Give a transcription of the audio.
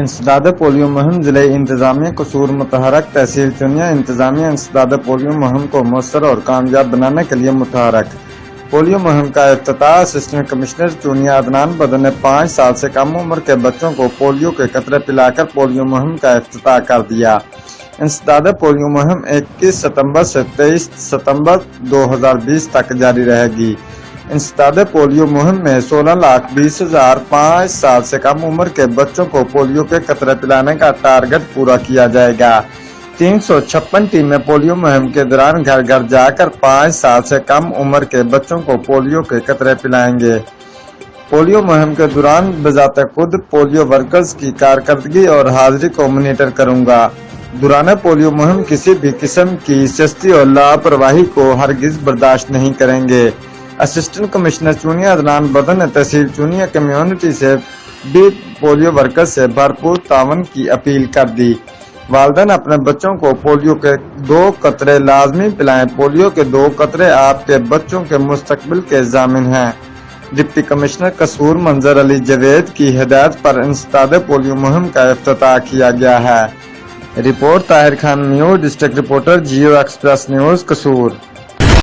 انسداد پولیو مہم ضلع انتظامیہ قصور متحرک تحصیل چونیا انتظامیہ انسداد پولیو مہم کو مؤثر اور کامیاب بنانے کے لیے متحرک۔ پولیو مہم کا افتتاح اسسٹنٹ کمشنر چونیا عدنان بدر نے 5 سال سے کم عمر کے بچوں کو پولیو کے قطرے پلا کر پولیو مہم کا افتتاح کر دیا۔ انسداد پولیو مہم 21 ستمبر سے 23 ستمبر 2020 تک جاری رہے گی۔ انسداد پولیو مہم میں 16,20,000 5 سال سے کم عمر کے بچوں کو پولیو کے قطرے پلانے کا ٹارگٹ پورا کیا جائے گا۔ 356 ٹیمیں پولیو مہم کے دوران گھر گھر جا کر 5 سال سے کم عمر کے بچوں کو پولیو کے قطرے پلائیں گے۔ پولیو مہم کے دوران بذات خود پولیو ورکرز کی کارکردگی اور حاضری کو مانیٹر کروں گا۔ دوران پولیو مہم کسی بھی قسم کی سستی اور لاپرواہی کو ہرگز برداشت نہیں کریں گے۔ اسسٹنٹ کمشنر چونیا عدنان بدر نے تحصیل چونیا کمیونٹی سے بھی پولیو ورکر سے بھرپور تعاون کی اپیل کر دی۔ والدین اپنے بچوں کو پولیو کے 2 قطرے لازمی پلائیں۔ پولیو کے 2 قطرے آپ کے بچوں کے مستقبل کے ضامن ہیں۔ ڈپٹی کمشنر قصور منظر علی جاوید کی ہدایت پر انسداد پولیو مہم کا افتتاح کیا گیا ہے۔ Report Tahir Khan Meo, district reporter Geo Express News قصور۔